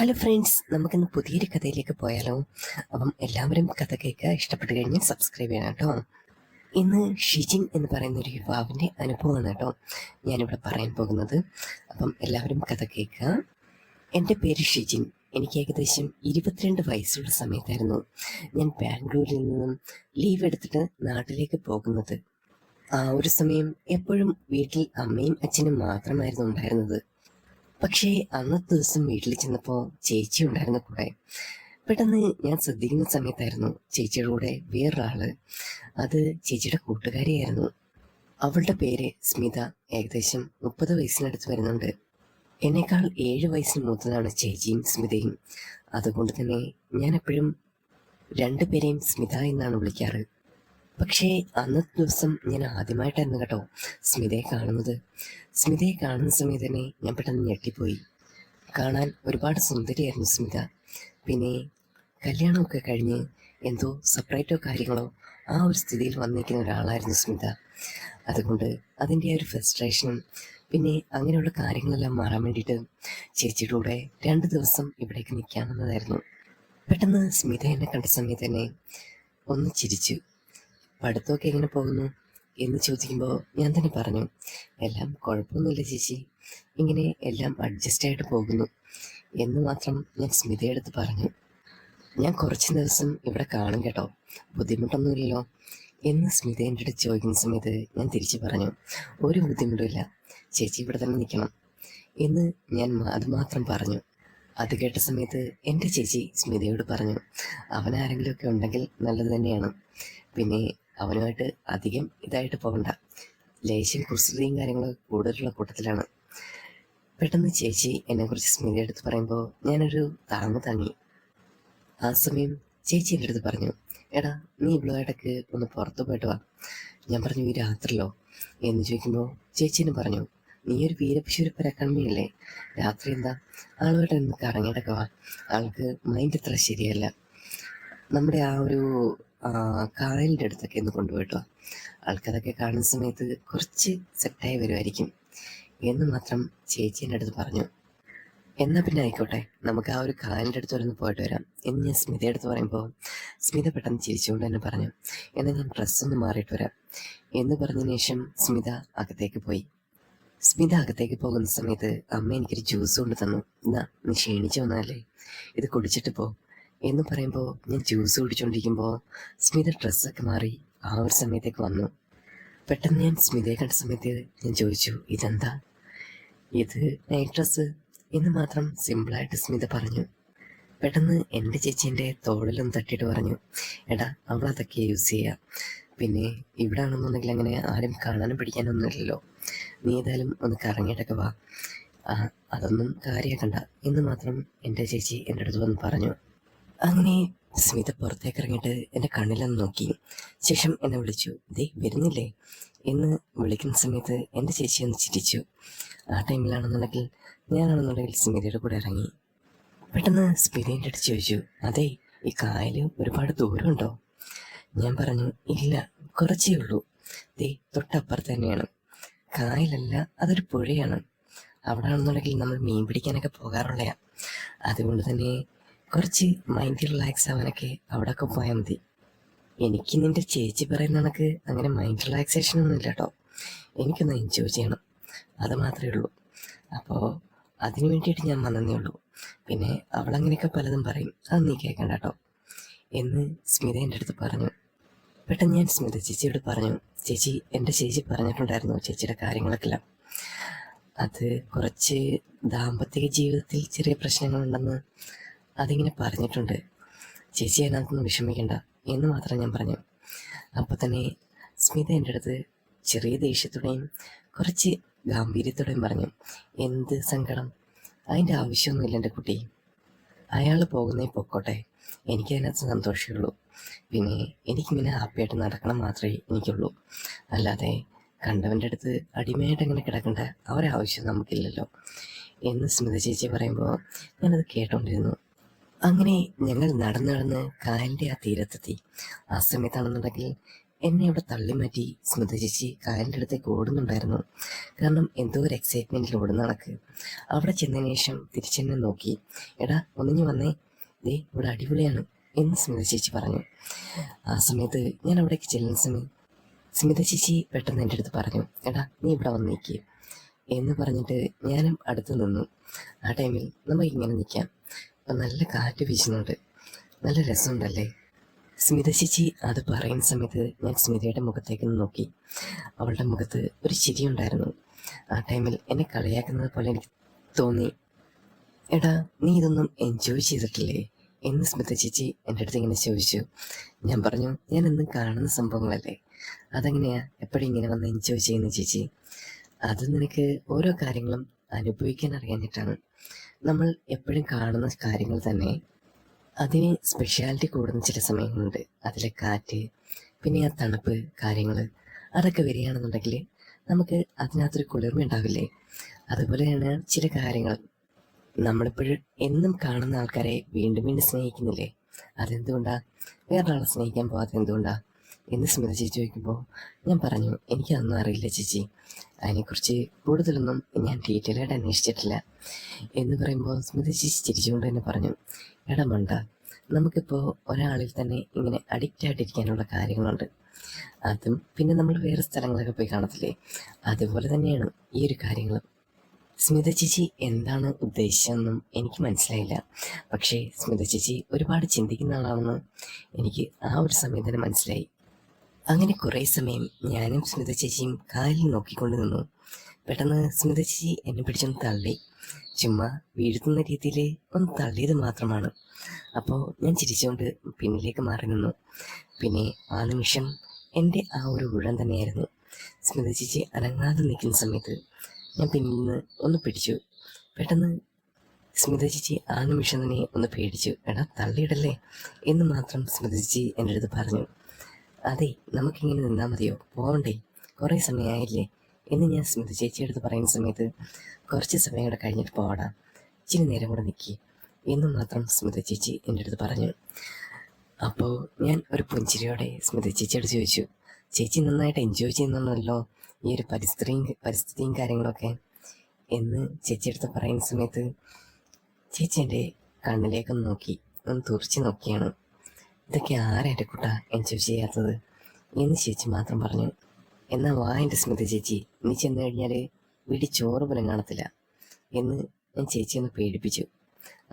Hello friends, നമുക്കിന്ന് പുതിയൊരു കഥയിലേക്ക് പോയാലോ? അപ്പം എല്ലാവരും കഥ കേൾക്കുക, ഇഷ്ടപ്പെട്ട് കഴിഞ്ഞാൽ സബ്സ്ക്രൈബ് ചെയ്യണം കേട്ടോ. ഇന്ന് ഷിജിൻ എന്ന് പറയുന്ന ഒരു യുവാവിൻ്റെ അനുഭവമാണ് കേട്ടോ ഞാനിവിടെ പറയാൻ പോകുന്നത്. അപ്പം എല്ലാവരും കഥ കേൾക്കുക. എൻ്റെ പേര് ഷിജിൻ. എനിക്ക് ഏകദേശം 22 വയസ്സുള്ള സമയത്തായിരുന്നു ഞാൻ ബാംഗ്ലൂരിൽ നിന്നും ലീവ് എടുത്തിട്ട് നാട്ടിലേക്ക് പോകുന്നത്. ആ ഒരു സമയം എപ്പോഴും വീട്ടിൽ അമ്മയും അച്ഛനും മാത്രമായിരുന്നു ഉണ്ടായിരുന്നത്. പക്ഷേ അന്നത്തെ ദിവസം വീട്ടിൽ ചെന്നപ്പോൾ ചേച്ചി ഉണ്ടായിരുന്ന കൂടെ. പെട്ടെന്ന് ഞാൻ ശ്രദ്ധിക്കുന്ന സമയത്തായിരുന്നു ചേച്ചിയുടെ കൂടെ വേറൊരാള്. അത് ചേച്ചിയുടെ കൂട്ടുകാരിയായിരുന്നു. അവളുടെ പേര് സ്മിത. ഏകദേശം 30 വയസ്സിനടുത്ത് വരുന്നുണ്ട്. എന്നേക്കാൾ 7 വയസ്സിന് മൂത്തതാണ് ചേച്ചിയും സ്മിതയും. അതുകൊണ്ട് തന്നെ ഞാൻ എപ്പോഴും രണ്ടുപേരെയും സ്മിത എന്നാണ് വിളിക്കാറ്. പക്ഷേ അന്നത്തെ ദിവസം ഞാൻ ആദ്യമായിട്ടായിരുന്നു കേട്ടോ സ്മിതയെ കാണുന്നത്. സ്മിതയെ കാണുന്ന സമയത്ത് തന്നെ ഞാൻ പെട്ടെന്ന് ഞെട്ടിപ്പോയി. കാണാൻ ഒരുപാട് സുന്ദരിയായിരുന്നു സ്മിത. പിന്നെ കല്യാണമൊക്കെ കഴിഞ്ഞ് എന്തോ സെപ്പറേറ്റോ കാര്യങ്ങളോ ആ ഒരു സ്ഥിതിയിൽ വന്നിരിക്കുന്ന ഒരാളായിരുന്നു സ്മിത. അതുകൊണ്ട് അതിൻ്റെ ആ ഒരു ഫ്രസ്ട്രേഷനും പിന്നെ അങ്ങനെയുള്ള കാര്യങ്ങളെല്ലാം മാറാൻ വേണ്ടിയിട്ട് ചേച്ചിയുടെ കൂടെ 2 ദിവസം ഇവിടേക്ക് നിൽക്കാമെന്നതായിരുന്നു. പെട്ടെന്ന് സ്മിത എന്നെ കണ്ട സമയത്ത് തന്നെ ഒന്ന് ചിരിച്ചു. പഠിത്തമൊക്കെ എങ്ങനെ പോകുന്നു എന്ന് ചോദിക്കുമ്പോൾ ഞാൻ തന്നെ പറഞ്ഞു, എല്ലാം കുഴപ്പമൊന്നുമില്ല ചേച്ചി, ഇങ്ങനെ എല്ലാം അഡ്ജസ്റ്റ് പോകുന്നു എന്ന് മാത്രം ഞാൻ സ്മിതയെടുത്ത് പറഞ്ഞു. ഞാൻ കുറച്ച് ദിവസം ഇവിടെ കാണും കേട്ടോ, ബുദ്ധിമുട്ടൊന്നുമില്ലല്ലോ എന്ന് സ്മിത എൻ്റെ അടുത്ത് ചോദിക്കുന്ന സമയത്ത് ഞാൻ തിരിച്ചു പറഞ്ഞു, ഒരു ബുദ്ധിമുട്ടുമില്ല ചേച്ചി, ഇവിടെ തന്നെ നിൽക്കണം എന്ന് ഞാൻ അത് മാത്രം പറഞ്ഞു. അത് കേട്ട സമയത്ത് എൻ്റെ ചേച്ചി സ്മിതയോട് പറഞ്ഞു, അവനാരെങ്കിലുമൊക്കെ ഉണ്ടെങ്കിൽ നല്ലത് തന്നെയാണ്, പിന്നെ അവനുമായിട്ട് അധികം ഇതായിട്ട് പോകണ്ട, ലേശം കുസൃതിയും കാര്യങ്ങളൊക്കെ കൂടുതലുള്ള കൂട്ടത്തിലാണ്. പെട്ടെന്ന് ചേച്ചി എന്നെക്കുറിച്ച് സ്മിതയുടെ അടുത്ത് പറയുമ്പോൾ ഞാനൊരു താങ്ങി. ആ സമയം ചേച്ചി എൻ്റെ അടുത്ത് പറഞ്ഞു, എടാ നീ ഇവളുമായിട്ടൊക്കെ ഒന്ന് പുറത്തു പോയിട്ട് വാ. ഞാൻ പറഞ്ഞു, ഈ രാത്രിയിലോ എന്ന് ചോദിക്കുമ്പോൾ ചേച്ചീനെ പറഞ്ഞു, നീ ഒരു വീരപശൂരപ്പര കണ്ണിയല്ലേ, രാത്രി എന്താ ആളുമായിട്ട് ഒന്ന് കറങ്ങിയിട്ടൊക്കെ വാ, ആൾക്ക് മൈൻഡ് അത്ര ശരിയല്ല, നമ്മുടെ ആ ഒരു കായലിൻ്റെ അടുത്തൊക്കെ ഒന്ന് കൊണ്ടുപോയിട്ടോ, ആൾക്കതൊക്കെ കാണുന്ന സമയത്ത് കുറച്ച് സെറ്റായി വരുമായിരിക്കും എന്ന് മാത്രം ചേച്ചി എൻ്റെ അടുത്ത് പറഞ്ഞു. എന്നാൽ പിന്നെ ആയിക്കോട്ടെ, നമുക്ക് ആ ഒരു കായലിൻ്റെ അടുത്ത് വരെ ഒന്ന് പോയിട്ട് വരാം എന്ന് ഞാൻ സ്മിതയുടെ അടുത്ത് പറയുമ്പോൾ സ്മിത പെട്ടെന്ന് ചിരിച്ചുകൊണ്ട് തന്നെ പറഞ്ഞു, എന്നാൽ ഞാൻ ഡ്രസ്സൊന്ന് മാറിയിട്ട് വരാം എന്ന് പറഞ്ഞതിന് ശേഷം സ്മിത അകത്തേക്ക് പോയി. സ്മിത അകത്തേക്ക് പോകുന്ന സമയത്ത് അമ്മ എനിക്കൊരു ജ്യൂസ് കൊണ്ട് തന്നു. എന്നാ നീ ക്ഷീണിച്ചു വന്നാലേ, ഇത് കുടിച്ചിട്ട് പോ എന്ന് പറയുമ്പോൾ ഞാൻ ജ്യൂസ് കുടിച്ചുകൊണ്ടിരിക്കുമ്പോൾ സ്മിത ഡ്രസ്സൊക്കെ മാറി ആ ഒരു സമയത്തേക്ക് വന്നു. പെട്ടെന്ന് ഞാൻ സ്മിതയെ കണ്ട സമയത്ത് ഞാൻ ചോദിച്ചു, ഇതെന്താ? ഇത് നൈറ്റ് ഡ്രസ്സ് എന്ന് മാത്രം സിമ്പിളായിട്ട് സ്മിത പറഞ്ഞു. പെട്ടെന്ന് എൻ്റെ ചേച്ചീൻ്റെ തോളിലും തട്ടിയിട്ട് പറഞ്ഞു, എടാ അവളതൊക്കെ യൂസ് ചെയ്യുക, പിന്നെ ഇവിടെ ആണെന്നുണ്ടെങ്കിൽ അങ്ങനെ ആരും കാണാനും പിടിക്കാനൊന്നുമില്ലല്ലോ, നീ ഏതായാലും ഒന്ന് കറങ്ങിയിട്ടൊക്കെ വാ, അതൊന്നും കാര്യമാക്കണ്ട എന്ന് മാത്രം എൻ്റെ ചേച്ചി എൻ്റെ അടുത്ത് വന്ന് പറഞ്ഞു. അങ്ങനെ സ്മിത പുറത്തേക്ക് ഇറങ്ങിയിട്ട് എൻ്റെ കണ്ണിലൊന്ന് നോക്കി, ശേഷം എന്നെ വിളിച്ചു, ദേ വരുന്നില്ലേ എന്ന് വിളിക്കുന്ന സമയത്ത് എൻ്റെ ചേച്ചി ഒന്ന് ചിരിച്ചു. ആ ടൈമിലാണെന്നുണ്ടെങ്കിൽ ഞാനാണെന്നുണ്ടെങ്കിൽ സ്മിതയുടെ കൂടെ ഇറങ്ങി. പെട്ടെന്ന് സ്മിതേൻ്റെ അടുത്ത് ചോദിച്ചു, അതെ ഈ കായൽ ഒരുപാട് ദൂരമുണ്ടോ? ഞാൻ പറഞ്ഞു, ഇല്ല കുറച്ചേ ഉള്ളൂ, ദേ തൊട്ടപ്പുറത്ത് തന്നെയാണ്, കായലല്ല അതൊരു പുഴയാണ്, അവിടെ ആണെന്നുണ്ടെങ്കിൽ നമ്മൾ മീൻ പിടിക്കാനൊക്കെ പോകാറുള്ളതാണ്, അതുകൊണ്ട് തന്നെ കുറച്ച് മൈൻഡ് റിലാക്സ് ആവാനൊക്കെ അവിടെയൊക്കെ പോയാൽ മതി. എനിക്ക് നിൻ്റെ ചേച്ചി പറയുന്ന കണക്ക് അങ്ങനെ മൈൻഡ് റിലാക്സേഷൻ ഒന്നും ഇല്ല കേട്ടോ, എനിക്കൊന്ന് എൻജോയ് ചെയ്യണം, അത് മാത്രമേ ഉള്ളൂ, അപ്പോൾ അതിന് വേണ്ടിയിട്ട് ഞാൻ വന്നതേ ഉള്ളൂ, പിന്നെ അവളങ്ങനെയൊക്കെ പലതും പറയും, അത് നീ കേൾക്കണ്ട കേട്ടോ എന്ന് സ്മിത എൻ്റെ അടുത്ത് പറഞ്ഞു. പെട്ടെന്ന് ഞാൻ സ്മിത ചേച്ചിയോട് പറഞ്ഞു, ചേച്ചി എൻ്റെ ചേച്ചി പറഞ്ഞിട്ടുണ്ടായിരുന്നു ചേച്ചിയുടെ കാര്യങ്ങളൊക്കെ, അത് കുറച്ച് ദാമ്പത്തിക ജീവിതത്തിൽ ചെറിയ പ്രശ്നങ്ങളുണ്ടെന്ന് അതിങ്ങനെ പറഞ്ഞിട്ടുണ്ട്, ചേച്ചി അതിനകത്തൊന്നും വിഷമിക്കണ്ട എന്ന് മാത്രം ഞാൻ പറഞ്ഞു. അപ്പോൾ തന്നെ സ്മിത എൻ്റെ അടുത്ത് ചെറിയ ദേഷ്യത്തോടെയും കുറച്ച് ഗാംഭീര്യത്തോടെയും പറഞ്ഞു, എന്ത് സങ്കടം, അതിൻ്റെ ആവശ്യമൊന്നുമില്ല എൻ്റെ കുട്ടി, അയാൾ പോകുന്നേ പൊക്കോട്ടെ, എനിക്കതിനകത്ത് സന്തോഷമുള്ളൂ, പിന്നെ എനിക്കിങ്ങനെ ഹാപ്പിയായിട്ട് നടക്കണം മാത്രമേ എനിക്കുള്ളൂ, അല്ലാതെ കണ്ടവൻ്റെ അടുത്ത് അടിമയായിട്ട് അങ്ങനെ കിടക്കേണ്ട ഒരാവശ്യം നമുക്കില്ലല്ലോ എന്ന് സ്മിത ചേച്ചി പറയുമ്പോൾ ഞാനത് കേട്ടോണ്ടിരുന്നു. അങ്ങനെ ഞങ്ങൾ നടന്ന് കായലിൻ്റെ ആ തീരത്തെത്തി. ആ സമയത്താണെന്നുണ്ടെങ്കിൽ എന്നെ അവിടെ തള്ളി മാറ്റി സ്മിത ചേച്ചി കായലിൻ്റെ അടുത്തേക്ക് ഓടുന്നുണ്ടായിരുന്നു. കാരണം എന്തോ ഒരു എക്സൈറ്റ്മെൻറ്റിൽ ഓടുന്ന കണക്ക്. അവിടെ ചെന്നതിന് ശേഷം തിരിച്ചെന്നെ നോക്കി. എടാ ഒന്നിഞ്ഞു വന്നേ, ദേ ഇവിടെ അടിപൊളിയാണ് എന്ന് സ്മിത ചേച്ചി പറഞ്ഞു. ആ സമയത്ത് ഞാൻ അവിടേക്ക് ചെല്ലുന്ന സമയം സ്മിത ചേച്ചി പെട്ടെന്ന് എൻ്റെ അടുത്ത് പറഞ്ഞു, എടാ നീ ഇവിടെ വന്നേക്ക് എന്ന് പറഞ്ഞിട്ട് ഞാനും അടുത്ത് നിന്നു. ആ ടൈമിൽ നമുക്ക് ഇങ്ങനെ നിൽക്കാം, അപ്പം നല്ല കാറ്റ് വീശുന്നുണ്ട്, നല്ല രസമുണ്ടല്ലേ. സ്മിത ചേച്ചി അത് പറയുന്ന സമയത്ത് ഞാൻ സ്മിതയുടെ മുഖത്തേക്ക് നോക്കി. അവളുടെ മുഖത്ത് ഒരു ചിരിയുണ്ടായിരുന്നു. ആ ടൈമിൽ എന്നെ കളിയാക്കുന്നത് പോലെ എനിക്ക് തോന്നി. എടാ നീ ഇതൊന്നും എൻജോയ് ചെയ്തിട്ടില്ലേ എന്ന് സ്മിത ചേച്ചി എൻ്റെ അടുത്ത് ഇങ്ങനെ ചോദിച്ചു. ഞാൻ പറഞ്ഞു, ഞാൻ എന്നും കാണുന്ന സംഭവങ്ങളല്ലേ, അതെങ്ങനെയാ എപ്പോഴും ഇങ്ങനെ വന്ന് എൻജോയ് ചെയ്യുന്ന ചേച്ചി? അത് നിനക്ക് ഓരോ കാര്യങ്ങളും അനുഭവിക്കാൻ അറിയാഞ്ഞിട്ടാണ്. നമ്മൾ എപ്പോഴും കാണുന്ന കാര്യങ്ങൾ തന്നെ അതിന് സ്പെഷ്യാലിറ്റി കൂടുന്ന ചില സമയങ്ങളുണ്ട്. അതിലെ കാറ്റ്, പിന്നെ ആ തണുപ്പ് കാര്യങ്ങൾ, അതൊക്കെ വരികയാണെന്നുണ്ടെങ്കിൽ നമുക്ക് അതിനകത്തൊരു കുളിർമ ഉണ്ടാവില്ലേ? അതുപോലെയാണ് ചില കാര്യങ്ങൾ. നമ്മളിപ്പോഴും എന്നും കാണുന്ന ആൾക്കാരെ വീണ്ടും വീണ്ടും സ്നേഹിക്കുന്നില്ലേ? അതെന്തുകൊണ്ടാ? വേറൊരാളെ സ്നേഹിക്കാൻ പോകാതെ എന്തുകൊണ്ടാ എന്ന് സ്മിത ചേച്ചി ചോദിക്കുമ്പോൾ ഞാൻ പറഞ്ഞു, എനിക്കതൊന്നും അറിയില്ല ചേച്ചി, അതിനെക്കുറിച്ച് കൂടുതലൊന്നും ഞാൻ ഡീറ്റെയിലായിട്ട് അന്വേഷിച്ചിട്ടില്ല എന്ന് പറയുമ്പോൾ സ്മിത ചേച്ചി ചിരിച്ചുകൊണ്ട് തന്നെ പറഞ്ഞു, എടാ മണ്ട, നമുക്കിപ്പോൾ ഒരാളിൽ തന്നെ ഇങ്ങനെ അഡിക്റ്റ് ആയിട്ടിരിക്കാനുള്ള കാര്യങ്ങളുണ്ട്. അതും പിന്നെ നമ്മൾ വേറെ സ്ഥലങ്ങളൊക്കെ പോയി കാണത്തില്ലേ, അതുപോലെ തന്നെയാണ് ഈ ഒരു കാര്യങ്ങളും. സ്മിത ചേച്ചി എന്താണ് ഉദ്ദേശിച്ചതെന്നും എനിക്ക് മനസ്സിലായില്ല. പക്ഷേ സ്മിത ചേച്ചി ഒരുപാട് ചിന്തിക്കുന്ന ആളാണെന്ന് എനിക്ക് ആ ഒരു സമയം തന്നെ മനസ്സിലായി. അങ്ങനെ കുറേ സമയം ഞാനും സ്മിത ചേച്ചിയും കാലിൽ നോക്കിക്കൊണ്ട് നിന്നു. പെട്ടെന്ന് സ്മിത ചേച്ചി എന്നെ പിടിച്ചൊന്ന് തള്ളി. ചുമ്മാ വീഴ്ത്തുന്ന രീതിയിൽ ഒന്ന് തള്ളിയത് മാത്രമാണ്. അപ്പോൾ ഞാൻ ചിരിച്ചുകൊണ്ട് പിന്നിലേക്ക് മാറി നിന്നു. പിന്നെ ആ നിമിഷം എൻ്റെ ആ ഒരു ഊഴം തന്നെയായിരുന്നു. സ്മിത ചേച്ചി അനങ്ങാതെ നിൽക്കുന്ന സമയത്ത് ഞാൻ പിന്നിൽ നിന്ന് ഒന്ന് പിടിച്ചു. പെട്ടെന്ന് സ്മിത ചേച്ചി ആ നിമിഷം തന്നെ ഒന്ന് പേടിച്ചു. എടാ തള്ളിയിടല്ലേ എന്ന് മാത്രം സ്മിത ചേച്ചി എൻ്റെ അടുത്ത് പറഞ്ഞു. അതെ, നമുക്കിങ്ങനെ നിന്നാൽ മതിയോ, പോകണ്ടേ, കുറേ സമയമായില്ലേ എന്ന് ഞാൻ സ്മിത ചേച്ചിയുടെ അടുത്ത് പറയുന്ന സമയത്ത്, കുറച്ച് സമയം കൂടെ കഴിഞ്ഞിട്ട് പോടാ, ഇച്ചിരി നേരം കൂടെ നിൽക്കി എന്ന് മാത്രം സ്മിത ചേച്ചി എൻ്റെ അടുത്ത് പറഞ്ഞു. അപ്പോൾ ഞാൻ ഒരു പുഞ്ചിരിയോടെ സ്മിത ചേച്ചിയോട് ചോദിച്ചു, ചേച്ചി നന്നായിട്ട് എൻജോയ് ചെയ്യുന്നുണ്ടല്ലോ ഈ ഒരു പരിസ്ഥിതിയും കാര്യങ്ങളൊക്കെ എന്ന് ചേച്ചിയെടുത്ത് പറയുന്ന സമയത്ത് ചേച്ചി എൻ്റെ കണ്ണിലേക്കൊന്ന് നോക്കി, ഒന്ന് തുറച്ച് നോക്കിയാണ്. ഇതൊക്കെ ആരാ എൻ്റെ കുട്ട എൻജോയ് ചെയ്യാത്തത് എന്ന് ചേച്ചി മാത്രം പറഞ്ഞു. എന്നാൽ വാ എൻ്റെ സ്മിത ചേച്ചി, നീ ചെന്ന് കഴിഞ്ഞാൽ വീട്ടിൽ ചോറ് പോലും കാണത്തില്ല എന്ന് ഞാൻ ചേച്ചി ഒന്ന് പേടിപ്പിച്ചു.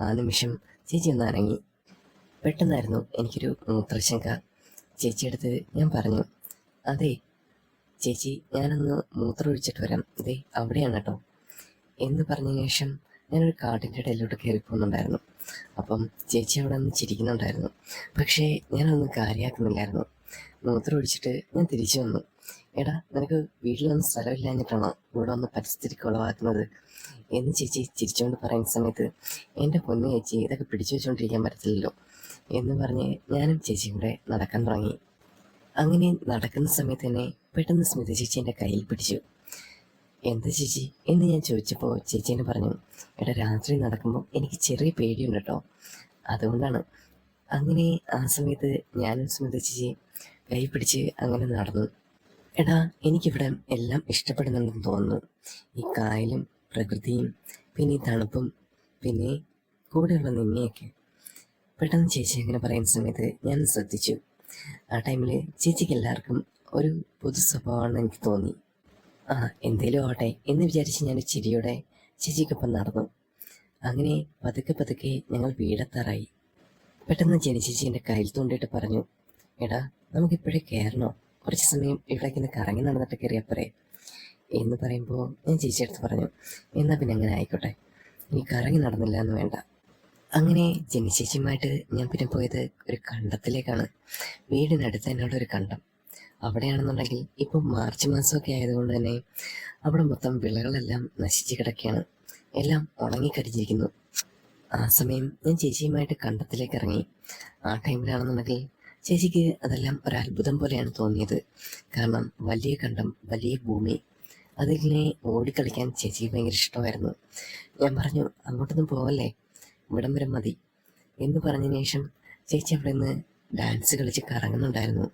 ആ നിമിഷം ചേച്ചി ഒന്ന് അനങ്ങി. പെട്ടെന്നായിരുന്നു എനിക്കൊരു മൂത്രശങ്ക. ചേച്ചിയെടുത്ത് ഞാൻ പറഞ്ഞു, അതെ ചേച്ചി, ഞാനൊന്ന് മൂത്രം ഒഴിച്ചിട്ട് വരാം, ഇതേ അവിടെയാണ് കേട്ടോ എന്ന് പറഞ്ഞതിന് ശേഷം ഞാനൊരു കാട്ടിൻ്റെ ഇടയിലോട്ട് കയറി പോകുന്നുണ്ടായിരുന്നു. അപ്പം ചേച്ചി അവിടെ നിന്ന് ചിരിക്കുന്നുണ്ടായിരുന്നു. പക്ഷേ ഞാനൊന്നും കാര്യമാക്കുന്നില്ലായിരുന്നു. മൂത്രം ഒഴിച്ചിട്ട് ഞാൻ തിരിച്ചു വന്നു. എടാ നിനക്ക് വീട്ടിൽ വന്ന് സ്ഥലമില്ലാഞ്ഞിട്ടാണോ ഇവിടെ വന്ന് പരിസ്ഥിതി കുളവാക്കുന്നത് എന്ന് ചേച്ചി ചിരിച്ചുകൊണ്ട് പറയുന്ന സമയത്ത്, എൻ്റെ പൊന്നു ചേച്ചി, ഇതൊക്കെ പിടിച്ചു വെച്ചുകൊണ്ടിരിക്കാൻ പറ്റത്തില്ലല്ലോ എന്ന് പറഞ്ഞ് ഞാനും ചേച്ചിയും കൂടെ നടക്കാൻ തുടങ്ങി. അങ്ങനെ നടക്കുന്ന സമയത്ത് തന്നെ പെട്ടെന്ന് സ്മിത ചേച്ചി എൻ്റെ കയ്യിൽ പിടിച്ചു. എന്താ ചേച്ചി എന്ന് ഞാൻ ചോദിച്ചപ്പോൾ ചേച്ചി എന്നെ പറഞ്ഞു, എടാ രാത്രി നടക്കുമ്പോൾ എനിക്ക് ചെറിയ പേടിയുണ്ട് കേട്ടോ, അതുകൊണ്ടാണ്. അങ്ങനെ ആ സമയത്ത് ഞാനും സ്മിത ചേച്ചി കൈ പിടിച്ച് അങ്ങനെ നടന്നു. എടാ എനിക്കിവിടെ എല്ലാം ഇഷ്ടപ്പെടുന്നുണ്ടെന്ന് തോന്നുന്നു, ഈ കായലും പ്രകൃതിയും പിന്നെ ഈ തണുപ്പും പിന്നെ കൂടെയുള്ള നിന്നെയൊക്കെ. പെട്ടെന്ന് ചേച്ചി അങ്ങനെ പറയുന്ന സമയത്ത് ഞാൻ ശ്രദ്ധിച്ചു. ആ ടൈമിൽ ചേച്ചിക്ക് എല്ലാവർക്കും ഒരു പൊതു സ്വഭാവമാണെന്ന് എനിക്ക് തോന്നി. ആ എന്തേലും ആവട്ടെ എന്ന് വിചാരിച്ച് ഞാൻ ചിരിയോടെ ചേച്ചിക്കൊപ്പം നടന്നു. അങ്ങനെ പതുക്കെ പതുക്കെ ഞങ്ങൾ വീടെത്താറായി. പെട്ടെന്ന് ചേച്ചി എൻ്റെ കയ്യിൽ തോണ്ടിയിട്ട് പറഞ്ഞു, എടാ നമുക്കിപ്പോഴേ കയറണോ, കുറച്ച് സമയം ഇവിടേക്ക് കറങ്ങി നടന്നിട്ട് കയറിയപ്പോഴേ എന്ന് പറയുമ്പോൾ ഞാൻ ചേച്ചിയെടുത്ത് പറഞ്ഞു, എന്നാൽ പിന്നെ അങ്ങനെ ആയിക്കോട്ടെ, ഇനി കറങ്ങി നടന്നില്ല എന്ന് വേണ്ട. അങ്ങനെ ചേച്ചിയുമായിട്ട് ഞാൻ പിന്നെ പോയത് ഒരു കണ്ടത്തിലേക്കാണ്. വീടിനടുത്ത് തന്നെയുള്ള ഒരു കണ്ടം. അവിടെയാണെന്നുണ്ടെങ്കിൽ ഇപ്പം മാർച്ച് മാസമൊക്കെ ആയതുകൊണ്ട് തന്നെ അവിടെ മൊത്തം വിളകളെല്ലാം നശിച്ച് കിടക്കുകയാണ്, എല്ലാം ഉണങ്ങിക്കരിഞ്ഞിരിക്കുന്നു. ആ സമയം ഞാൻ ചേച്ചിയുമായിട്ട് കണ്ടത്തിലേക്ക് ഇറങ്ങി. ആ ടൈമിലാണെന്നുണ്ടെങ്കിൽ ചേച്ചിക്ക് അതെല്ലാം ഒരത്ഭുതം പോലെയാണ് തോന്നിയത്. കാരണം വലിയ കണ്ടം, വലിയ ഭൂമി, അതിങ്ങനെ ഓടിക്കളിക്കാൻ ചേച്ചിക്ക് ഭയങ്കര ഇഷ്ടമായിരുന്നു. ഞാൻ പറഞ്ഞു, അങ്ങോട്ടൊന്നും പോവല്ലേ, ഇവിടം വരെ മതി എന്ന് പറഞ്ഞതിന് ശേഷം ചേച്ചി അവിടെ നിന്ന് ഡാൻസ് കളിച്ച് കറങ്ങുന്നുണ്ടായിരുന്നു.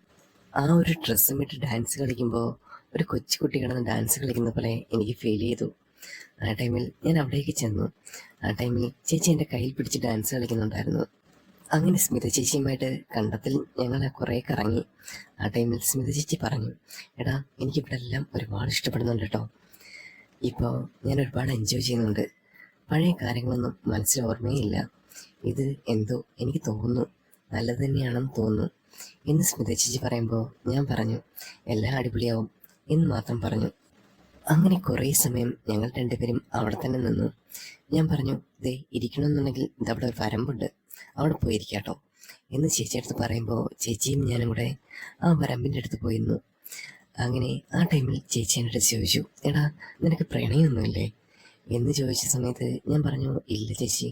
ആ ഒരു ഡ്രസ്സും ഇട്ട് ഡാൻസ് കളിക്കുമ്പോൾ ഒരു കൊച്ചുകുട്ടി കിടന്ന് ഡാൻസ് കളിക്കുന്ന പോലെ എനിക്ക് ഫീൽ ചെയ്തു. ആ ടൈമിൽ ഞാൻ അവിടേക്ക് ചെന്നു. ആ ടൈമിൽ ചേച്ചി എൻ്റെ കയ്യിൽ പിടിച്ച് ഡാൻസ് കളിക്കുന്നുണ്ടായിരുന്നു. അങ്ങനെ സ്മിത ചേച്ചിയുമായിട്ട് കണ്ടത്തിൽ ഞങ്ങൾ കുറേ കറങ്ങി. ആ ടൈമിൽ സ്മിത ചേച്ചി പറഞ്ഞു, എടാ എനിക്കിവിടെ എല്ലാം ഒരുപാട് ഇഷ്ടപ്പെടുന്നുണ്ട് കേട്ടോ. ഇപ്പോൾ ഞാൻ ഒരുപാട് എൻജോയ് ചെയ്യുന്നുണ്ട്. പഴയ കാര്യങ്ങളൊന്നും മനസ്സിൽ ഓർമ്മയില്ല. ഇത് എന്തോ എനിക്ക് തോന്നുന്നു നല്ലത് തന്നെയാണെന്ന് തോന്നുന്നു എന്ന് സ്മിത ചേച്ചി പറയുമ്പോൾ ഞാൻ പറഞ്ഞു, എല്ലാം അടിപൊളിയാവും എന്ന് മാത്രം പറഞ്ഞു. അങ്ങനെ കുറേ സമയം ഞങ്ങൾ രണ്ടുപേരും അവിടെ തന്നെ നിന്നു. ഞാൻ പറഞ്ഞു, ദേ ഇരിക്കണമെന്നുണ്ടെങ്കിൽ ഇതവിടെ ഒരു വരമ്പുണ്ട്, അവിടെ പോയിരിക്കാട്ടോ എന്ന് ചേച്ചി അടുത്ത് പറയുമ്പോൾ ചേച്ചിയും ഞാനും കൂടെ ആ വരമ്പിൻ്റെ അടുത്ത് പോയിരുന്നു. അങ്ങനെ ആ ടൈമിൽ ചേച്ചി എൻ്റെ അടുത്ത് ചോദിച്ചു, എടാ നിനക്ക് പ്രണയമൊന്നുമില്ലേ എന്ന് ചോദിച്ച സമയത്ത് ഞാൻ പറഞ്ഞു, ഇല്ല ചേച്ചി.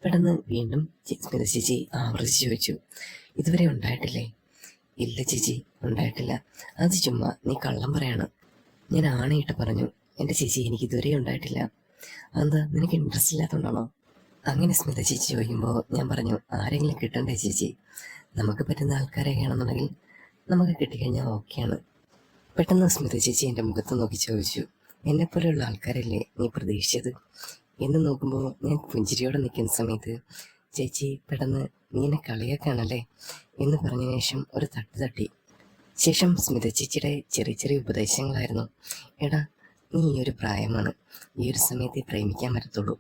പെട്ടെന്ന് വീണ്ടും സ്മിത ചേച്ചി ആവർത്തിച്ച് ചോദിച്ചു, ഇതുവരെ ഉണ്ടായിട്ടില്ലേ? ഇല്ല ചേച്ചി, ഉണ്ടായിട്ടില്ല. അത് ചുമ്മാ നീ കള്ളം പറയാണ്. ഞാൻ ആണയിട്ട് പറഞ്ഞു, എൻ്റെ ചേച്ചി എനിക്ക് ഇതുവരെ ഉണ്ടായിട്ടില്ല. അതെന്താ, നിനക്ക് ഇൻട്രസ്റ്റ് ഇല്ലാത്തതുകൊണ്ടാണോ? അങ്ങനെ സ്മിത ചേച്ചി ചോദിക്കുമ്പോൾ ഞാൻ പറഞ്ഞു, ആരെങ്കിലും കിട്ടണ്ടേ ചേച്ചി? നമുക്ക് പറ്റുന്ന ആൾക്കാരെയാണെന്നുണ്ടെങ്കിൽ നമുക്ക് കിട്ടിക്കഴിഞ്ഞാൽ ഓക്കെയാണ്. പെട്ടെന്ന് സ്മിത ചേച്ചി എൻ്റെ മുഖത്ത് നോക്കി ചോദിച്ചു, എന്നെപ്പോലെയുള്ള ആൾക്കാരല്ലേ നീ പ്രതീക്ഷിച്ചത് എന്ന് നോക്കുമ്പോൾ ഞാൻ പുഞ്ചിരിയോടെ നിൽക്കുന്ന സമയത്ത് ചേച്ചി പെട്ടെന്ന്, നീ എന്നെ കളിയാക്കാണല്ലേ എന്ന് പറഞ്ഞ ശേഷം ഒരു തട്ട് തട്ടി. ശേഷം സ്മിത ചേച്ചിയുടെ ചെറിയ ചെറിയ ഉപദേശങ്ങളായിരുന്നു. എടാ നീ ഈ ഒരു പ്രായമാണ്, ഈ ഒരു സമയത്ത് പ്രേമിക്കാൻ പറ്റത്തുള്ളൂ,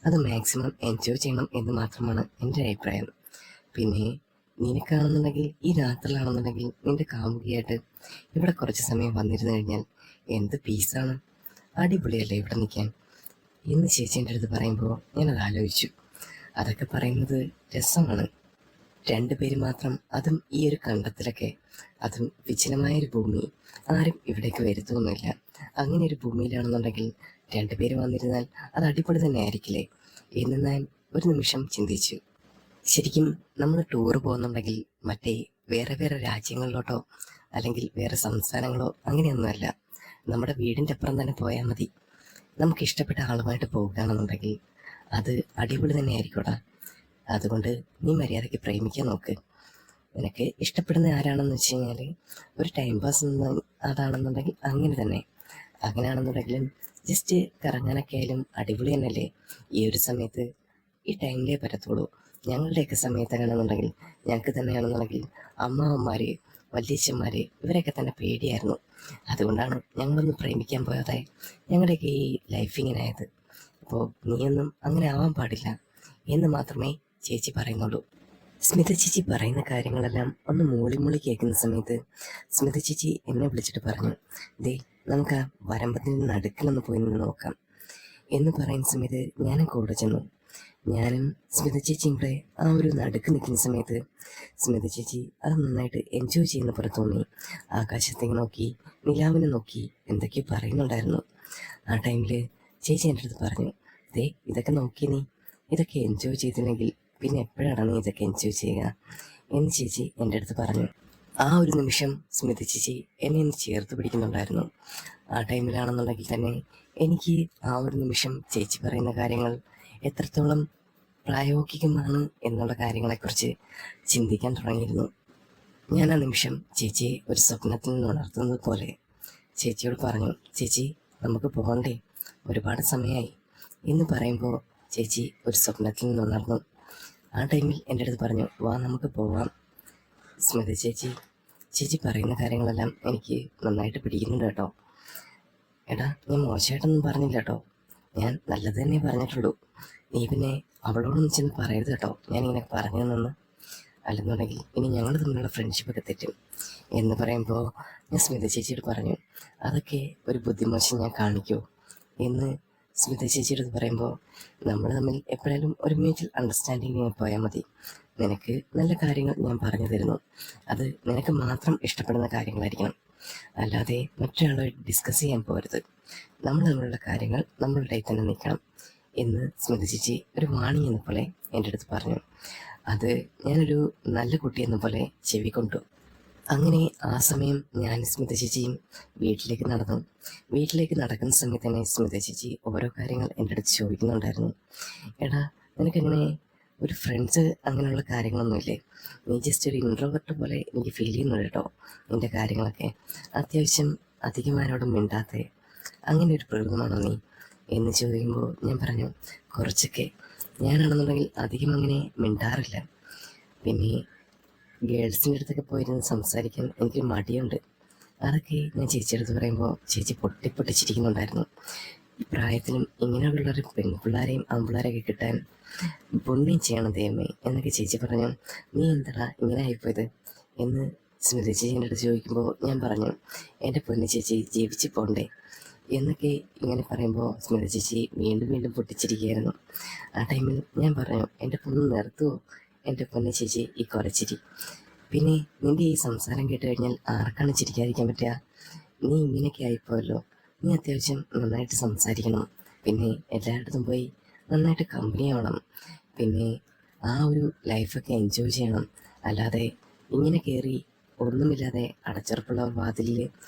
അത് മാക്സിമം എൻജോയ് ചെയ്യണം എന്ന് മാത്രമാണ് എൻ്റെ അഭിപ്രായം. പിന്നെ നിനക്കാണെന്നുണ്ടെങ്കിൽ ഈ രാത്രിയിലാണെന്നുണ്ടെങ്കിൽ നിൻ്റെ കാമുകിയായിട്ട് ഇവിടെ കുറച്ച് സമയം വന്നിരുന്നു കഴിഞ്ഞാൽ എന്ത് പീസാണ്, അടിപൊളിയല്ലേ ഇവിടെ നിൽക്കാൻ എന്ന് ചേച്ചീൻ്റെ അടുത്ത് പറയുമ്പോൾ ഞാനത് ആലോചിച്ചു. അതൊക്കെ പറയുന്നത് രസമാണ്. രണ്ടുപേര് മാത്രം, അതും ഈ ഒരു കണ്ടത്തിലൊക്കെ, അതും വിജനമായൊരു ഭൂമി, ആരും ഇവിടേക്ക് വരുത്തൊന്നുമില്ല. അങ്ങനെ ഒരു ഭൂമിയിലാണെന്നുണ്ടെങ്കിൽ രണ്ടുപേര് വന്നിരുന്നാൽ അത് അടിപൊളി തന്നെ ആയിരിക്കില്ലേ എന്ന് ഞാൻ ഒരു നിമിഷം ചിന്തിച്ചു. ശരിക്കും നമ്മൾ ടൂർ പോകുന്നുണ്ടെങ്കിൽ മറ്റേ വേറെ വേറെ രാജ്യങ്ങളിലോട്ടോ അല്ലെങ്കിൽ വേറെ സംസ്ഥാനങ്ങളോ അങ്ങനെയൊന്നുമല്ല, നമ്മുടെ വീടിൻ്റെ അപ്പുറം തന്നെ പോയാൽ മതി. നമുക്ക് ഇഷ്ടപ്പെട്ട ആളുമായിട്ട് പോകുകയാണെന്നുണ്ടെങ്കിൽ അത് അടിപൊളി തന്നെ ആയിരിക്കൂടാ. അതുകൊണ്ട് നീ മര്യാദയ്ക്ക് പ്രേമിക്കാൻ നോക്ക്. നിനക്ക് ഇഷ്ടപ്പെടുന്ന ആരാണെന്ന് വെച്ച് കഴിഞ്ഞാൽ ഒരു ടൈം പാസ് അതാണെന്നുണ്ടെങ്കിൽ അങ്ങനെ തന്നെ. അങ്ങനെയാണെന്നുണ്ടെങ്കിലും ജസ്റ്റ് കറങ്ങാനൊക്കെ ആയാലും അടിപൊളി തന്നെയല്ലേ. ഈ ഒരു സമയത്ത് ഈ ടൈമിലേ പറ്റത്തുള്ളൂ. ഞങ്ങളുടെയൊക്കെ സമയത്താണെന്നുണ്ടെങ്കിൽ ഞങ്ങൾക്ക് തന്നെയാണെന്നുണ്ടെങ്കിൽ അമ്മാവന്മാർ, വല്യച്ഛന്മാർ ഇവരെയൊക്കെ തന്നെ പേടിയായിരുന്നു. അതുകൊണ്ടാണ് ഞങ്ങളൊന്ന് പ്രേമിക്കാൻ പോയതായി ഞങ്ങളുടെയൊക്കെ ഈ ലൈഫ് ഇങ്ങനെ ആയത്. അപ്പോൾ നീയൊന്നും അങ്ങനെ ആവാൻ പാടില്ല എന്ന് മാത്രമേ ചേച്ചി പറയുന്നുള്ളൂ. സ്മിത ചേച്ചി പറയുന്ന കാര്യങ്ങളെല്ലാം ഒന്ന് മൂളി കേൾക്കുന്ന സമയത്ത് സ്മിത ചേച്ചി എന്നെ വിളിച്ചിട്ട് പറഞ്ഞു, ദേ നമുക്ക് ആ വരമ്പത്തിൻ്റെ നടുക്കിലൊന്ന് പോയി നിന്ന് നോക്കാം എന്ന് പറയുന്ന സമയത്ത് ഞാനും കൂടെ ചെന്നു. ഞാനും സ്മിത ചേച്ചിയും കൂടെ ആ ഒരു നടുക്ക് നിൽക്കുന്ന സമയത്ത് സ്മിത ചേച്ചി അത് നന്നായിട്ട് എൻജോയ് ചെയ്യുന്ന പോലെ തോന്നി. ആകാശത്തേക്ക് നോക്കി, നിലാവിനെ നോക്കി എന്തൊക്കെയോ പറയുന്നുണ്ടായിരുന്നു. ആ ടൈമിൽ ചേച്ചി എൻ്റെ അടുത്ത് പറഞ്ഞു, ദേ ഇതൊക്കെ നോക്കി, നീ ഇതൊക്കെ എൻജോയ് ചെയ്തില്ലെങ്കിൽ പിന്നെ എപ്പോഴാണ് നീ ഇതൊക്കെ എൻജോയ് ചെയ്യുക എന്ന് ചേച്ചി എൻ്റെ അടുത്ത് പറഞ്ഞു. ആ ഒരു നിമിഷം സ്മിത ചേച്ചി എന്നെ ഒന്ന് ചേർത്ത് പിടിക്കുന്നുണ്ടായിരുന്നു. ആ ടൈമിലാണെന്നുണ്ടെങ്കിൽ തന്നെ എനിക്ക് ആ ഒരു നിമിഷം ചേച്ചി പറയുന്ന കാര്യങ്ങൾ എത്രത്തോളം പ്രായോഗികമാണ് എന്നുള്ള കാര്യങ്ങളെക്കുറിച്ച് ചിന്തിക്കാൻ തുടങ്ങിയിരുന്നു. ഞാൻ ആ നിമിഷം ചേച്ചിയെ ഒരു സ്വപ്നത്തിൽ നിന്ന് ഉണർത്തുന്നത് പോലെ ചേച്ചിയോട് പറഞ്ഞു, ചേച്ചി നമുക്ക് പോകണ്ടേ, ഒരുപാട് സമയമായി എന്ന് പറയുമ്പോൾ ചേച്ചി ഒരു സ്വപ്നത്തിൽ നിന്ന് ഉണർന്നു. ആ ടൈമിൽ എൻ്റെ അടുത്ത് പറഞ്ഞു, വാ നമുക്ക് പോവാം. സ്മിത ചേച്ചി പറയുന്ന കാര്യങ്ങളെല്ലാം എനിക്ക് നന്നായിട്ട് പിടിക്കുന്നുണ്ട് കേട്ടോ. എടാ ഞാൻ മോശമായിട്ടൊന്നും പറഞ്ഞില്ല കേട്ടോ, ഞാൻ നല്ലത് തന്നെ പറഞ്ഞിട്ടുള്ളൂ. നീ പിന്നെ അവളോടൊന്നും ചെന്ന് പറയരുത് കേട്ടോ ഞാനിങ്ങനെ പറഞ്ഞു നിന്ന്, അല്ലെന്നുണ്ടെങ്കിൽ ഇനി ഞങ്ങൾ തമ്മിലുള്ള ഫ്രണ്ട്ഷിപ്പൊക്കെ തെറ്റും എന്ന് പറയുമ്പോൾ ഞാൻ സ്മിത ചേച്ചിയോട് പറഞ്ഞു, അതൊക്കെ ഒരു ബുദ്ധിമോശം ഞാൻ കാണിക്കൂ എന്ന് സ്മിത ചേച്ചിയുടെ പറയുമ്പോൾ നമ്മൾ തമ്മിൽ എപ്പോഴായാലും ഒരു മ്യൂച്വൽ അണ്ടർസ്റ്റാൻഡിങ്ങിന് പോയാൽ മതി. നിനക്ക് നല്ല കാര്യങ്ങൾ ഞാൻ പറഞ്ഞു തരുന്നു, അത് നിനക്ക് മാത്രം ഇഷ്ടപ്പെടുന്ന കാര്യങ്ങളായിരിക്കണം, അല്ലാതെ മറ്റൊരാളോട് ഡിസ്കസ് ചെയ്യാൻ പോരുത്. നമ്മൾ തമ്മിലുള്ള കാര്യങ്ങൾ നമ്മളുടെ ഇടയിൽ തന്നെ നിൽക്കണം എന്ന് സ്മിത ചേച്ചി ഒരു വാണിംഗ് എന്ന പോലെ എൻ്റെ അടുത്ത് പറഞ്ഞു. അത് ഞാനൊരു നല്ല കുട്ടി എന്ന പോലെ ചെവിക്കൊണ്ടു. അങ്ങനെ ആ സമയം ഞാൻ സ്മിത ചേച്ചിയും വീട്ടിലേക്ക് നടന്നു. വീട്ടിലേക്ക് നടക്കുന്ന സമയത്ത് തന്നെ സ്മിത ചേച്ചി ഓരോ കാര്യങ്ങൾ എൻ്റെ അടുത്ത് ചോദിക്കുന്നുണ്ടായിരുന്നു. എടാ നിനക്കെങ്ങനെ ഒരു ഫ്രണ്ട്സ് അങ്ങനെയുള്ള കാര്യങ്ങളൊന്നുമില്ലേ? നീ ജസ്റ്റ് ഒരു ഇൻട്രോവേർട്ട് പോലെ എനിക്ക് ഫീൽ ചെയ്യുന്നുണ്ട് കേട്ടോ. നിൻ്റെ കാര്യങ്ങളൊക്കെ അത്യാവശ്യം അധികം ആരോടും മിണ്ടാത്തെ അങ്ങനെ ഒരു പ്രകൃതമാണോ നീ എന്ന് ചോദിക്കുമ്പോൾ ഞാൻ പറഞ്ഞു, കുറച്ചൊക്കെ. ഞാനാണെന്നുണ്ടെങ്കിൽ അധികം അങ്ങനെ മിണ്ടാറില്ല. പിന്നെ ഗേൾസിൻ്റെ അടുത്തൊക്കെ പോയിരുന്ന് സംസാരിക്കാൻ എനിക്ക് മടിയുണ്ട്. അതൊക്കെ ഞാൻ ചേച്ചിയുടെ പറയുമ്പോൾ ചേച്ചി പൊട്ടിച്ചിരിക്കുന്നുണ്ടായിരുന്നു. ഈ പ്രായത്തിലും ഇങ്ങനെയുള്ളൊരു പെൺപിള്ളേരെയും ആൺപിള്ളേരെയൊക്കെ കിട്ടാൻ പുണ്യം ചെയ്യണം ദൈവമേ എന്നൊക്കെ ചേച്ചി പറഞ്ഞു. നീ എന്താടാ ഇങ്ങനെ ആയിപ്പോയത് എന്ന് സ്മിത ചേച്ചീൻ്റെ അടുത്ത് ചോദിക്കുമ്പോൾ ഞാൻ പറഞ്ഞു, എൻ്റെ പൊന്നു ചേച്ചി ജീവിച്ച് പോണ്ടേ എന്നൊക്കെ ഇങ്ങനെ പറയുമ്പോൾ സ്മിത ചേച്ചി വീണ്ടും വീണ്ടും പൊട്ടിച്ചിരിക്കുകയായിരുന്നു. ആ ടൈമിൽ ഞാൻ പറഞ്ഞു, എൻ്റെ പൊന്ന് നിർത്തുമോ എൻ്റെ പൊന്നു ചേച്ചി ഈ കുറച്ചിരി. പിന്നെ നിൻ്റെ ഈ സംസാരം കേട്ട് കഴിഞ്ഞാൽ ആർക്കാണ് ചിരിക്കാതിരിക്കാൻ പറ്റുക? നീ ഇങ്ങനെയൊക്കെ ആയിപ്പോയല്ലോ. നീ അത്യാവശ്യം നന്നായിട്ട് സംസാരിക്കണം, പിന്നെ എല്ലായിടത്തും പോയി നന്നായിട്ട് കമ്പനി ആവണം, പിന്നെ ആ ഒരു ലൈഫൊക്കെ എൻജോയ് ചെയ്യണം. അല്ലാതെ ഇങ്ങനെ കയറി ഒന്നുമില്ലാതെ അടച്ചുറപ്പുള്ള വാതിലിൽ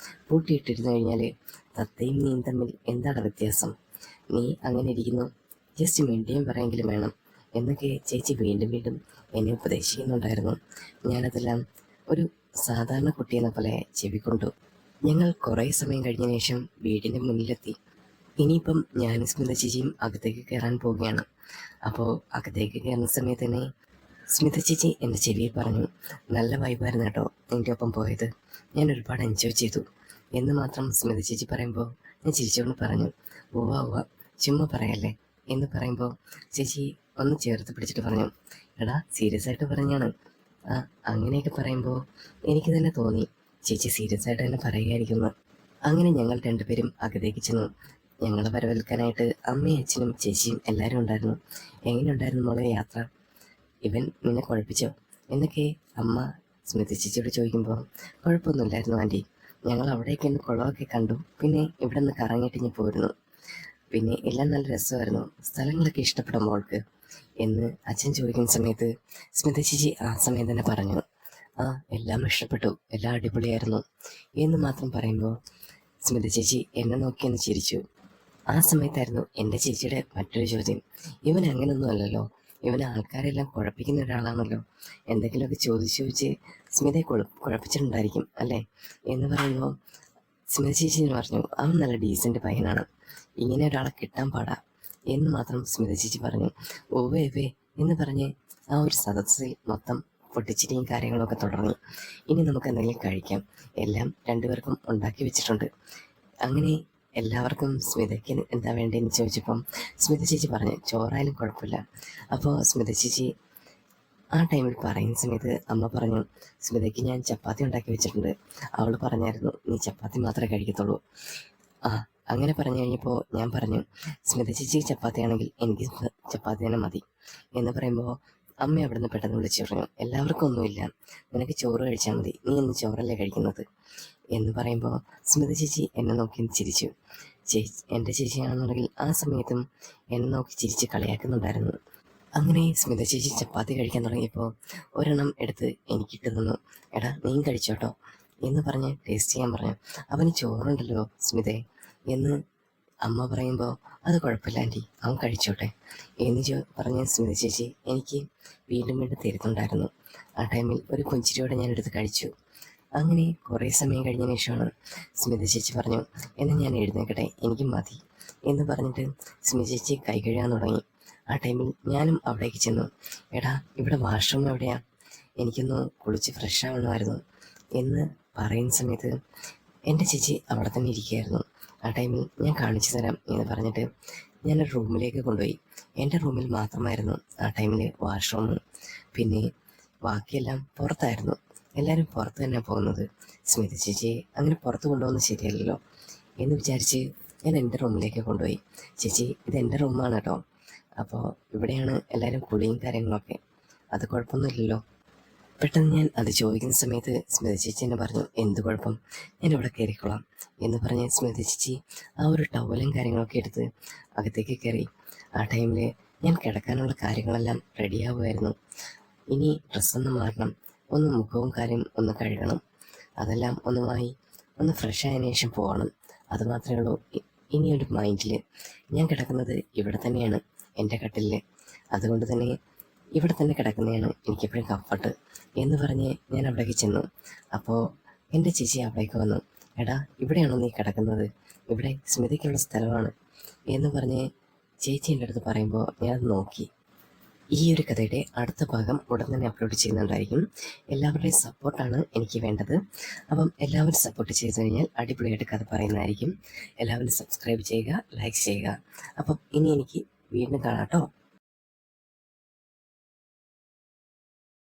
പൂട്ടിയിട്ടിരുന്നു കഴിഞ്ഞാൽ തത്തയും നീയും തമ്മിൽ എന്താണ് വ്യത്യാസം? നീ അങ്ങനെ ഇരിക്കുന്നു, ജസ്റ്റ് മിണ്ടിയും പറയെങ്കിലും വേണം എന്നൊക്കെ ചേച്ചി വീണ്ടും വീണ്ടും എന്നെ ഉപദേശിക്കുന്നുണ്ടായിരുന്നു. ഞാനതെല്ലാം ഒരു സാധാരണ കുട്ടിയെന്ന പോലെ ചെവിക്കൊണ്ടു. ഞങ്ങൾ കുറേ സമയം കഴിഞ്ഞതിന് ശേഷം വീടിൻ്റെ മുന്നിലെത്തി. ഇനിയിപ്പം ഞാനും സ്മിത ചേച്ചിയും അകത്തേക്ക് കയറാൻ പോവുകയാണ്. അപ്പോൾ അകത്തേക്ക് കയറുന്ന സമയത്ത് തന്നെ സ്മിത ചേച്ചി എൻ്റെ ചെവിയിൽ പറഞ്ഞു, നല്ല വൈബായിരുന്നു കേട്ടോ നിൻ്റെ ഒപ്പം പോയത്, ഞാൻ ഒരുപാട് എൻജോയ് ചെയ്തു എന്ന് മാത്രം സ്മിത ചേച്ചി പറയുമ്പോൾ ഞാൻ ചിരിച്ചുകൊണ്ട് പറഞ്ഞു, ഉവ്വ ചുമ്മാ പറയല്ലേ എന്ന് പറയുമ്പോൾ ചേച്ചി ഒന്ന് ചേർത്ത് പിടിച്ചിട്ട് പറഞ്ഞു, എടാ സീരിയസ് ആയിട്ട് പറഞ്ഞാണ്. അങ്ങനെയൊക്കെ പറയുമ്പോൾ എനിക്ക് തന്നെ തോന്നി ചേച്ചി സീരിയസ് ആയിട്ട് തന്നെ പറയുകയായിരിക്കുന്നു. അങ്ങനെ ഞങ്ങൾ രണ്ടുപേരും അകത്തേക്ക് ചെന്നു. ഞങ്ങളെ വരവേൽക്കാനായിട്ട് അമ്മയും അച്ഛനും ചേച്ചിയും എല്ലാവരും ഉണ്ടായിരുന്നു. എങ്ങനെയുണ്ടായിരുന്നു മോളെ യാത്ര? ഇവൻ നിന്നെ കുഴപ്പിച്ചോ എന്നൊക്കെ അമ്മ സ്മിത ചേച്ചിയോട് ചോദിക്കുമ്പോൾ കുഴപ്പമൊന്നുമില്ലായിരുന്നു ആൻറ്റി, ഞങ്ങൾ അവിടേക്ക് ഒന്ന് കുളമൊക്കെ കണ്ടു, പിന്നെ ഇവിടെ നിന്ന് കറങ്ങിയിട്ട് ഞാൻ പോയിരുന്നു, പിന്നെ എല്ലാം നല്ല രസമായിരുന്നു, സ്ഥലങ്ങളൊക്കെ ഇഷ്ടപ്പെടും മോൾക്ക് എന്ന് അച്ഛൻ ചോദിക്കുന്ന സമയത്ത് സ്മിത ചേച്ചി ആ സമയം തന്നെ പറഞ്ഞു, എല്ലാം ഇഷ്ടപ്പെട്ടു, എല്ലാം അടിപൊളിയായിരുന്നു എന്ന് മാത്രം പറയുമ്പോൾ സ്മിത ചേച്ചി എന്നെ നോക്കി ഒന്ന് ചിരിച്ചു. ആ സമയത്തായിരുന്നു എൻ്റെ ചേച്ചിയുടെ മറ്റൊരു ചോദ്യം, ഇവൻ അങ്ങനൊന്നും അല്ലല്ലോ, ഇവൻ ആൾക്കാരെല്ലാം കുഴപ്പിക്കുന്ന ഒരാളാണല്ലോ, എന്തെങ്കിലുമൊക്കെ ചോദിച്ച് സ്മിതയെ കുഴപ്പിച്ചിട്ടുണ്ടായിരിക്കും അല്ലേ എന്ന് പറയുമ്പോൾ സ്മിത ചേച്ചി പറഞ്ഞു, അവൻ നല്ല ഡീസൻ്റ് പയ്യനാണ്, ഇങ്ങനെ ഒരാളെ കിട്ടാൻ പാടാ എന്ന് മാത്രം സ്മിത ചേച്ചി പറഞ്ഞു. ഓവേ എന്ന് പറഞ്ഞ് ആ ഒരു സദസ്സിൽ മൊത്തം പൊട്ടിച്ചിരിയും കാര്യങ്ങളൊക്കെ തുടങ്ങി. ഇനി നമുക്ക് എന്തെങ്കിലും കഴിക്കാം, എല്ലാം രണ്ടുപേർക്കും ഉണ്ടാക്കി വെച്ചിട്ടുണ്ട്. അങ്ങനെ എല്ലാവർക്കും സ്മിതയ്ക്ക് എന്താ വേണ്ടതെന്ന് ചോദിച്ചപ്പം സ്മിത ചേച്ചി പറഞ്ഞു, ചോറായാലും കുഴപ്പമില്ല. അപ്പോൾ സ്മിത ചേച്ചി ആ ടൈമിൽ പറയുന്ന സമയത്ത് അമ്മ പറഞ്ഞു, സ്മിതയ്ക്ക് ഞാൻ ചപ്പാത്തി ഉണ്ടാക്കി വെച്ചിട്ടുണ്ട്, അവൾ പറഞ്ഞായിരുന്നു നീ ചപ്പാത്തി മാത്രമേ കഴിക്കത്തുള്ളൂ. അങ്ങനെ പറഞ്ഞു കഴിഞ്ഞപ്പോൾ ഞാൻ പറഞ്ഞു, സ്മിത ചേച്ചി ചപ്പാത്തിയാണെങ്കിൽ എനിക്ക് ചപ്പാത്തി തന്നെ മതി എന്ന് പറയുമ്പോൾ അമ്മ അവിടെ നിന്ന് പെട്ടെന്ന് വിളിച്ചു പറഞ്ഞു, എല്ലാവർക്കും ഒന്നുമില്ല, നിനക്ക് ചോറ് കഴിച്ചാൽ മതി, നീ ഇന്ന് ചോറല്ലേ കഴിക്കുന്നത് എന്ന് പറയുമ്പോൾ സ്മിത ചേച്ചി എന്നെ നോക്കി ചിരിച്ചു. എൻ്റെ ചേച്ചിയാണെന്നുണ്ടെങ്കിൽ ആ സമയത്തും എന്നെ നോക്കി ചിരിച്ച് കളിയാക്കുന്നുണ്ടായിരുന്നു. അങ്ങനെ സ്മിത ചേച്ചി ചപ്പാത്തി കഴിക്കാൻ തുടങ്ങിയപ്പോൾ ഒരെണ്ണം എടുത്ത് എനിക്കിട്ട് തന്നു. എടാ നീ കഴിച്ചോട്ടോ എന്ന് പറഞ്ഞ് ടേസ്റ്റ് ചെയ്യാൻ പറഞ്ഞു. അവന് ചോറുണ്ടല്ലോ സ്മിതേ എന്ന് അമ്മ പറയുമ്പോൾ അത് കുഴപ്പമില്ല ആൻറ്റി, അവൻ കഴിച്ചോട്ടെ എന്ന് പറഞ്ഞ സ്മിത ചേച്ചി എനിക്ക് വീണ്ടും തരുന്നുണ്ടായിരുന്നു. ആ ടൈമിൽ ഒരു പുഞ്ചിരിയോടെ ഞാൻ എടുത്ത് കഴിച്ചു. അങ്ങനെ കുറേ സമയം കഴിഞ്ഞതിന് ശേഷമാണ് സ്മിത ചേച്ചി പറഞ്ഞു, എന്നാൽ ഞാൻ എഴുന്നേക്കട്ടെ, എനിക്ക് മതി എന്ന് പറഞ്ഞിട്ട് സ്മിത ചേച്ചി കൈ കഴുകാൻ തുടങ്ങി. ആ ടൈമിൽ ഞാനും അവിടേക്ക് ചെന്നു. എടാ ഇവിടെ വാഷ്റൂം എവിടെയാ, എനിക്കൊന്ന് കുളിച്ച് ഫ്രഷ് ആവണമായിരുന്നു എന്ന് പറയുന്ന സമയത്ത് എൻ്റെ ചേച്ചി അവിടെ തന്നെ ഇരിക്കുകയായിരുന്നു. ആ ടൈമിൽ ഞാൻ കാണിച്ചു തരാം എന്ന് പറഞ്ഞിട്ട് ഞാനൊരു റൂമിലേക്ക് കൊണ്ടുപോയി. എൻ്റെ റൂമിൽ മാത്രമായിരുന്നു ആ ടൈമിൽ വാഷ്റൂം, പിന്നെ ബാക്കിയെല്ലാം പുറത്തായിരുന്നു. എല്ലാവരും പുറത്ത് തന്നെ പോകുന്നത്. സ്മിത ചേച്ചി അങ്ങനെ പുറത്ത് കൊണ്ടുപോകുന്നത് ശരിയല്ലല്ലോ എന്ന് വിചാരിച്ച് ഞാൻ എൻ്റെ റൂമിലേക്ക് കൊണ്ടുപോയി. ചേച്ചി ഇത് എൻ്റെ റൂമാണ് കേട്ടോ, അപ്പോൾ ഇവിടെയാണ് എല്ലാവരും കുളിയും കാര്യങ്ങളൊക്കെ, അത് കുഴപ്പമൊന്നുമില്ലല്ലോ. പെട്ടെന്ന് ഞാൻ അത് ചോദിക്കുന്ന സമയത്ത് സ്മിത ചേച്ചി എന്നെ പറഞ്ഞു, എന്ത് കുഴപ്പം, ഞാൻ ഇവിടെ കയറിക്കോളാം എന്ന് പറഞ്ഞ് സ്മിത ചേച്ചി ആ ഒരു ടവലും കാര്യങ്ങളൊക്കെ എടുത്ത് അകത്തേക്ക് കയറി. ആ ടൈമിൽ ഞാൻ കിടക്കാനുള്ള കാര്യങ്ങളെല്ലാം റെഡിയാവുമായിരുന്നു. ഇനി ഡ്രസ്സൊന്ന് മാറണം, ഒന്ന് മുഖവും കാര്യം ഒന്ന് കഴുകണം, അതെല്ലാം ഒന്ന് ഫ്രഷ് ആയതിനു ശേഷം പോകണം. അതുമാത്രമേ ഉള്ളൂ ഇനിയൊരു മൈൻഡിൽ. ഞാൻ കിടക്കുന്നത് ഇവിടെ തന്നെയാണ് എൻ്റെ കട്ടിലിൽ, അതുകൊണ്ട് തന്നെ ഇവിടെ തന്നെ കിടക്കുന്നതാണ് എനിക്കെപ്പോഴും കംഫർട്ട് എന്ന് പറഞ്ഞ് ഞാൻ അവിടേക്ക് ചെന്നു. അപ്പോൾ എൻ്റെ ചേച്ചി അവിടേക്ക് വന്നു. എടാ, ഇവിടെയാണോ നീ കിടക്കുന്നത്? ഇവിടെ സ്മിതയ്ക്കുള്ള സ്ഥലമാണ് എന്ന് പറഞ്ഞ് ചേച്ചി എൻ്റെ അടുത്ത് പറയുമ്പോൾ ഞാൻ നോക്കി. ഈ ഒരു കഥയുടെ അടുത്ത ഭാഗം ഉടൻ തന്നെ അപ്ലോഡ് ചെയ്യുന്നുണ്ടായിരിക്കും. എല്ലാവരുടെയും സപ്പോർട്ടാണ് എനിക്ക് വേണ്ടത്. അപ്പം എല്ലാവരും സപ്പോർട്ട് ചെയ്തു കഴിഞ്ഞാൽ അടിപൊളിയായിട്ട് കഥ പറയുന്നതായിരിക്കും. എല്ലാവരും സബ്സ്ക്രൈബ് ചെയ്യുക, ലൈക്ക് ചെയ്യുക. അപ്പം ഇനി എനിക്ക് വീണ്ടും കാണാം കേട്ടോ.